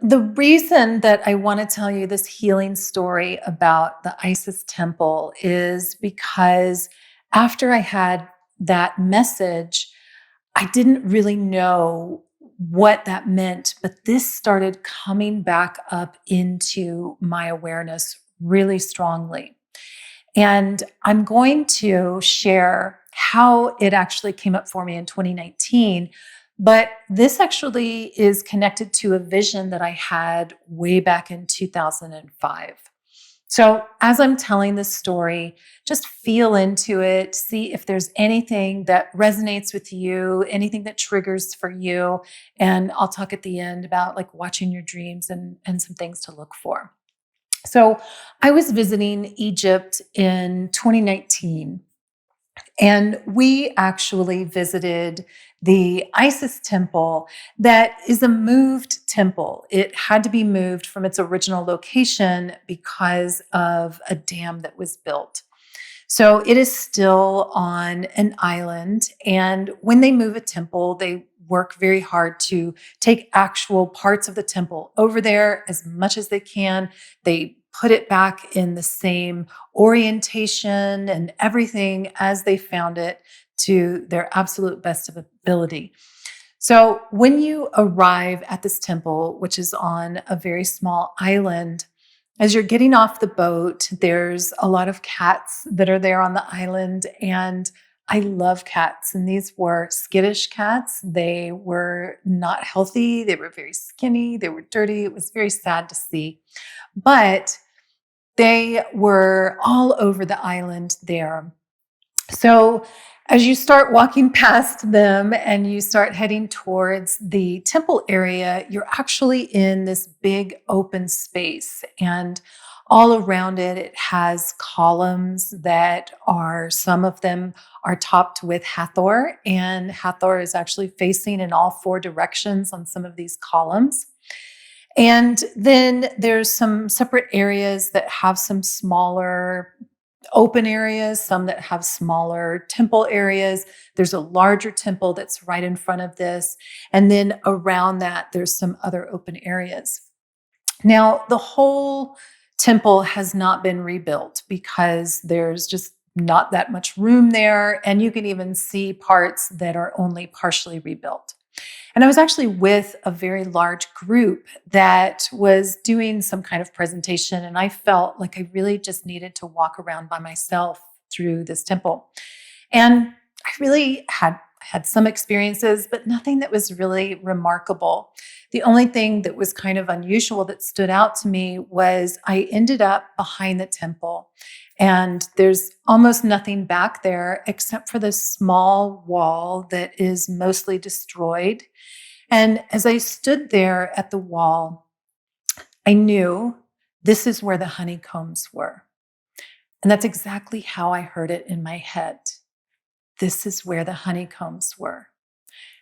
The reason that I want to tell you this healing story about the Isis temple is because after I had that message, I didn't really know what that meant, but this started coming back up into my awareness really strongly. And I'm going to share how it actually came up for me in 2019. But this actually is connected to a vision that I had way back in 2005. So, as I'm telling this story, just feel into it, see if there's anything that resonates with you, anything that triggers for you. And I'll talk at the end about like watching your dreams and some things to look for. So, I was visiting Egypt in 2019, and we actually visited the Isis temple that is a moved temple. It had to be moved from its original location because of a dam that was built. So it is still on an island. And when they move a temple, they work very hard to take actual parts of the temple over there as much as they can. They put it back in the same orientation and everything as they found it to their absolute best of ability. So when you arrive at this temple, which is on a very small island, as you're getting off the boat, there's a lot of cats that are there on the island. And I love cats. And these were skittish cats. They were not healthy. They were very skinny. They were dirty. It was very sad to see. But they were all over the island there. So, as you start walking past them and you start heading towards the temple area, you're actually in this big open space. And all around it, it has columns that are, some of them are topped with Hathor. And Hathor is actually facing in all four directions on some of these columns. And then there's some separate areas that have some smaller open areas, some that have smaller temple areas. There's a larger temple that's right in front of this. And then around that, there's some other open areas. Now, the whole temple has not been rebuilt because there's just not that much room there. And you can even see parts that are only partially rebuilt. And I was actually with a very large group that was doing some kind of presentation. And I felt like I really just needed to walk around by myself through this temple. And I really had some experiences, but nothing that was really remarkable. The only thing that was kind of unusual that stood out to me was I ended up behind the temple, and there's almost nothing back there except for this small wall that is mostly destroyed. And as I stood there at the wall, I knew this is where the honeycombs were. And that's exactly how I heard it in my head. This is where the honeycombs were.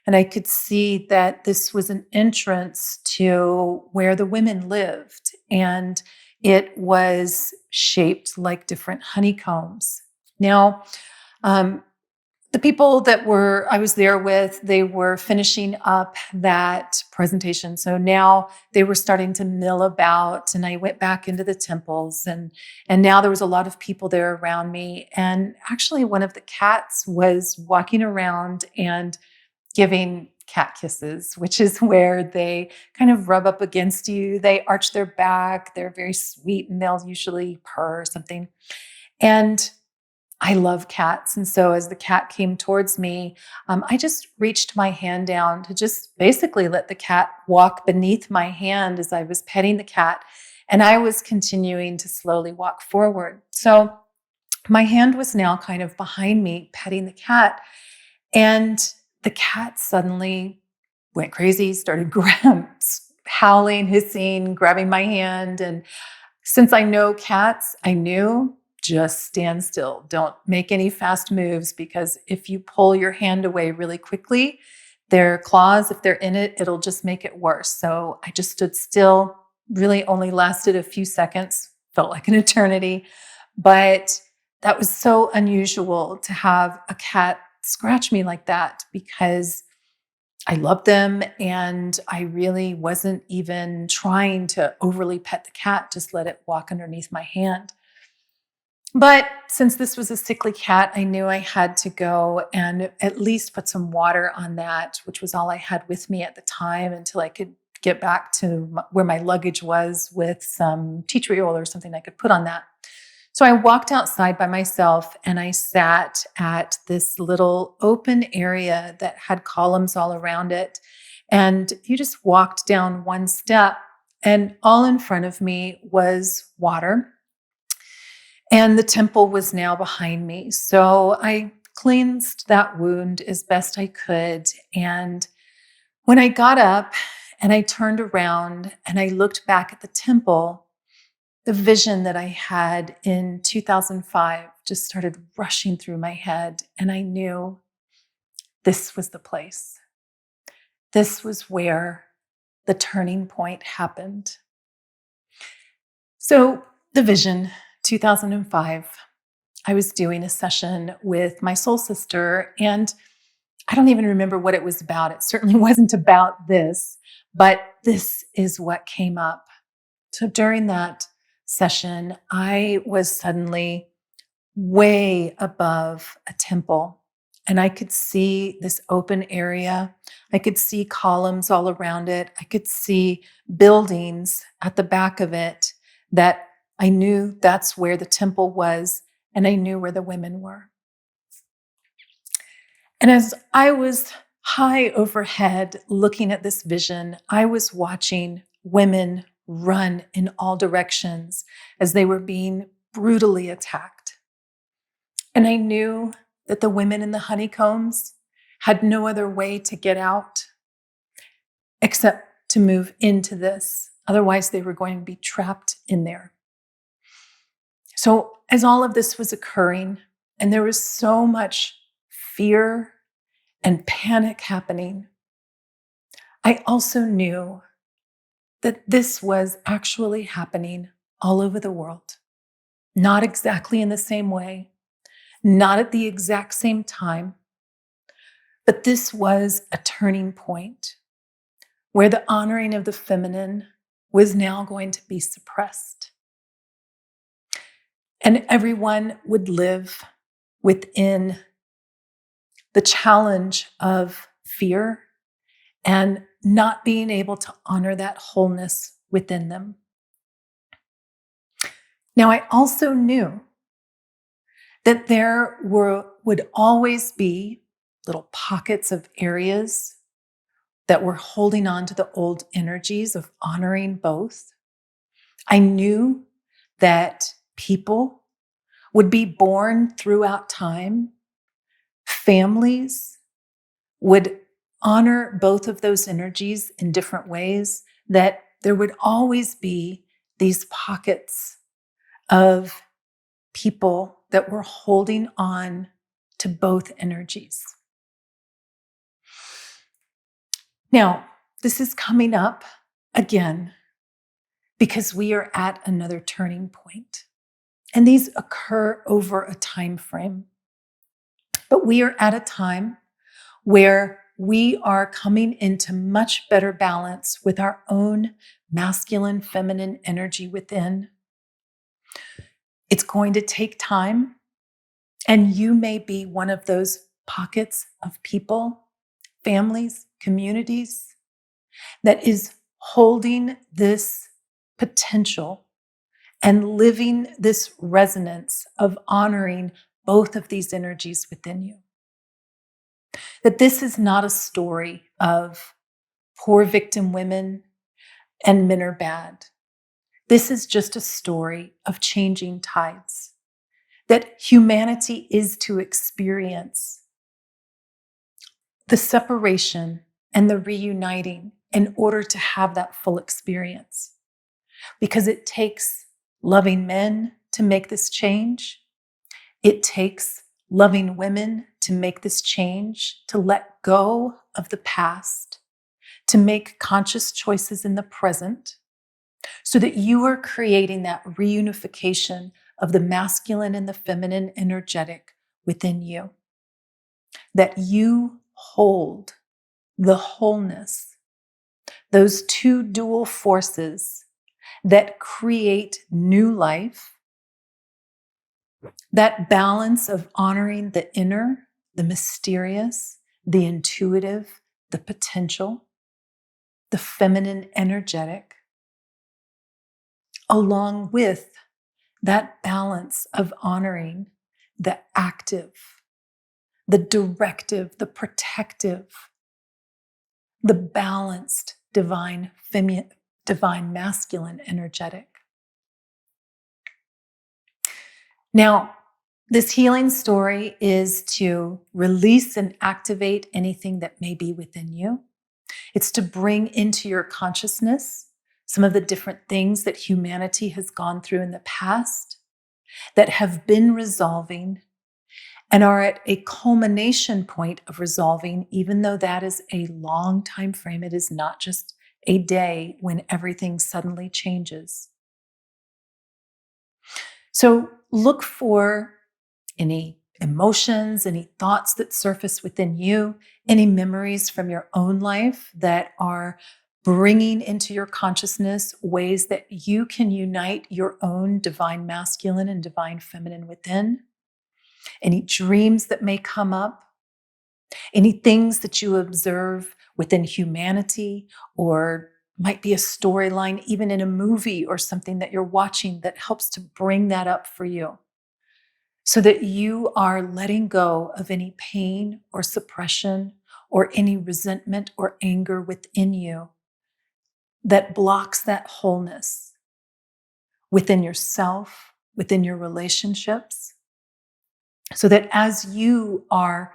And I could see that this was an entrance to where the women lived. And it was shaped like different honeycombs. Now, um, the people that I was there with, they were finishing up that presentation. So now they were starting to mill about, and I went back into the temples, and now there was a lot of people there around me. And actually one of the cats was walking around and giving cat kisses, which is where they kind of rub up against you. They arch their back. They're very sweet, and they'll usually purr or something. And I love cats. And so as the cat came towards me, I just reached my hand down to just basically let the cat walk beneath my hand as I was petting the cat. And I was continuing to slowly walk forward. So my hand was now kind of behind me, petting the cat. And the cat suddenly went crazy, started howling, hissing, grabbing my hand. And since I know cats, I knew, just stand still. Don't make any fast moves, because if you pull your hand away really quickly, their claws, if they're in it, it'll just make it worse. So I just stood still, really only lasted a few seconds, felt like an eternity. But that was so unusual to have a cat scratch me like that, because I loved them, and I really wasn't even trying to overly pet the cat, just let it walk underneath my hand. But since this was a sickly cat, I knew I had to go and at least put some water on that, which was all I had with me at the time until I could get back to where my luggage was with some tea tree oil or something I could put on that. So I walked outside by myself and I sat at this little open area that had columns all around it. And you just walked down one step, and all in front of me was water. And the temple was now behind me. So I cleansed that wound as best I could. And when I got up and I turned around and I looked back at the temple, the vision that I had in 2005 just started rushing through my head. And I knew this was the place. This was where the turning point happened. So the vision, 2005, I was doing a session with my soul sister, and I don't even remember what it was about. It certainly wasn't about this, but this is what came up. So during that session, I was suddenly way above a temple, and I could see this open area. I could see columns all around it. I could see buildings at the back of it that I knew that's where the temple was, and I knew where the women were. And as I was high overhead looking at this vision, I was watching women run in all directions as they were being brutally attacked. And I knew that the women in the honeycombs had no other way to get out except to move into this. Otherwise, they were going to be trapped in there. So as all of this was occurring, and there was so much fear and panic happening, I also knew that this was actually happening all over the world. Not exactly in the same way, not at the exact same time, but this was a turning point where the honoring of the feminine was now going to be suppressed. And everyone would live within the challenge of fear and not being able to honor that wholeness within them. Now, I also knew that there would always be little pockets of areas that were holding on to the old energies of honoring both. I knew that people would be born throughout time. Families would honor both of those energies in different ways, that there would always be these pockets of people that were holding on to both energies. Now, this is coming up again because we are at another turning point, and these occur over a time frame. But we are at a time where we are coming into much better balance with our own masculine, feminine energy within. It's going to take time, and you may be one of those pockets of people, families, communities that is holding this potential and living this resonance of honoring both of these energies within you. That this is not a story of poor victim women and men are bad. This is just a story of changing tides, that humanity is to experience the separation and the reuniting in order to have that full experience. Because it takes loving men to make this change. It takes loving women to make this change, to let go of the past, to make conscious choices in the present, so that you are creating that reunification of the masculine and the feminine energetic within you. That you hold the wholeness, those two dual forces that create new life, that balance of honoring the inner, the mysterious, the intuitive, the potential, the feminine energetic, along with that balance of honoring the active, the directive, the protective, the balanced divine masculine energetic. Now, this healing story is to release and activate anything that may be within you. It's to bring into your consciousness some of the different things that humanity has gone through in the past that have been resolving and are at a culmination point of resolving, even though that is a long time frame. It is not just a day when everything suddenly changes. So look for any emotions, any thoughts that surface within you, any memories from your own life that are bringing into your consciousness ways that you can unite your own divine masculine and divine feminine within. Any dreams that may come up, any things that you observe within humanity, or might be a storyline, even in a movie or something that you're watching that helps to bring that up for you, so that you are letting go of any pain or suppression or any resentment or anger within you that blocks that wholeness within yourself, within your relationships, so that as you are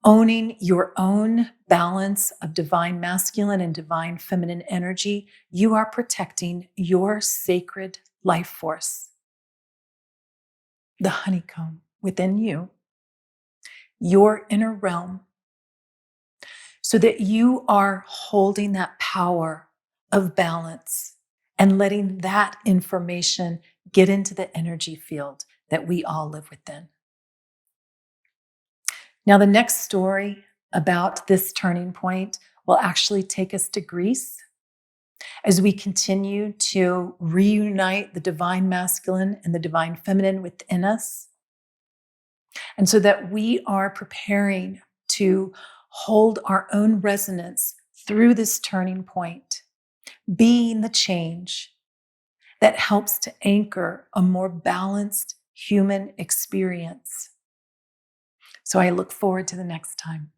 owning your own balance of divine masculine and divine feminine energy, you are protecting your sacred life force, the honeycomb within you, your inner realm, so that you are holding that power of balance and letting that information get into the energy field that we all live within. Now, the next story about this turning point will actually take us to Greece as we continue to reunite the divine masculine and the divine feminine within us. And so that we are preparing to hold our own resonance through this turning point, being the change that helps to anchor a more balanced human experience. So I look forward to the next time.